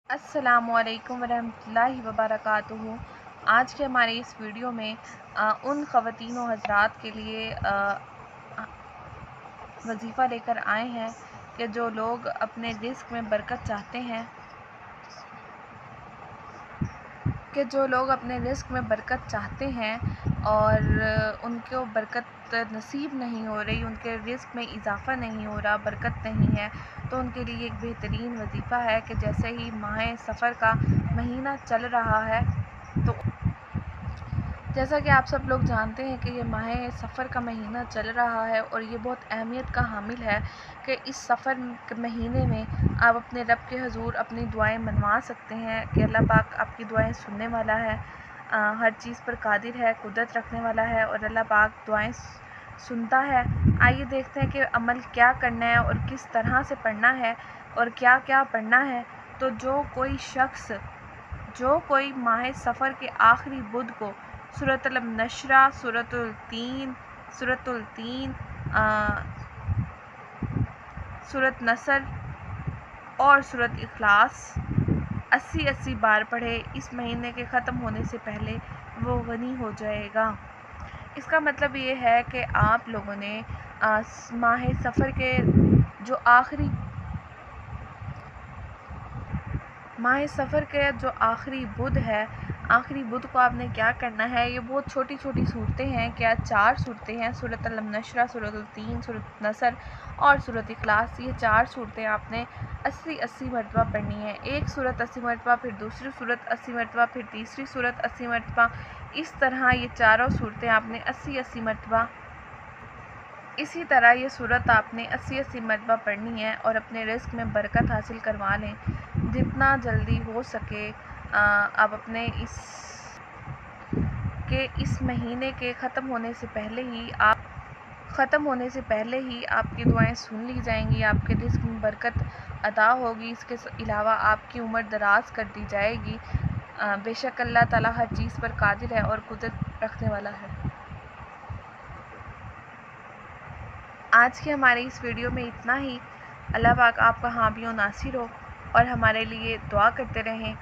अस्सलामु अलैकुम वरहमतुल्लाहि वबरकातुहू। आज के हमारे इस वीडियो में उन ख़वातीन व हज़रात के लिए वजीफ़ा लेकर आए हैं कि जो लोग अपने रिज़्क़ में बरकत चाहते हैं और उनको बरकत नसीब नहीं हो रही, उनके रिज़्क़ में इजाफ़ा नहीं हो रहा, बरकत नहीं है, तो उनके लिए एक बेहतरीन वजीफ़ा है कि जैसे ही माह सफ़र का महीना चल रहा है, तो जैसा कि आप सब लोग जानते हैं कि ये माह सफ़र का महीना चल रहा है और ये बहुत अहमियत का हामिल है कि इस सफ़र के महीने में आप अपने रब के हुज़ूर अपनी दुआएं मनवा सकते हैं कि अल्लाह पाक आपकी दुआएं सुनने वाला है, हर चीज़ पर कादिर है, कुदरत रखने वाला है और अल्लाह पाक दुआएं सुनता है। आइए देखते हैं कि अमल क्या करना है और किस तरह से पढ़ना है और क्या क्या पढ़ना है। तो जो कोई माह सफ़र के आखिरी बुध को सूरतुल नशरा, सूरतुल तीन, सूरत नसर और सूरत इखलास 80-80 बार पढ़े, इस महीने के ख़त्म होने से पहले वो गनी हो जाएगा। इसका मतलब ये है कि आप लोगों ने माह सफ़र के जो आखिरी बुध है, आखिरी बुध को आपने क्या करना है। ये बहुत छोटी छोटी सूरतें हैं, क्या 4 सूरतें हैं, सूरतुल नशरा, सूरतुल तीन, सूरत नसर और सूरत इखलास। ये 4 सूरतें आपने 80-80 मरतबा पढ़नी है। एक सूरत 80 मरतबा, फिर दूसरी सूरत 80 मरतबा, फिर तीसरी सूरत 80 मरतबा। इस तरह ये चारों सूरतें आपने 80-80 मरतबा इसी तरह ये सूरत आपने 80-80 मरतबा पढ़नी है और अपने रिज़्क़ में बरकत हासिल करवा लें। जितना जल्दी हो सके आप अपने इस महीने के ख़त्म होने से पहले ही आपकी दुआएं सुन ली जाएंगी, आपके रिज़्क़ में बरकत अता होगी। इसके अलावा आपकी उम्र दराज कर दी जाएगी। बेशक अल्लाह ताला हर चीज़ पर कादिर है और कुदरत रखने वाला है। आज के हमारे इस वीडियो में इतना ही। अल्लाह पाक आपका हामी और नासिर हो और हमारे लिए दुआ करते रहें।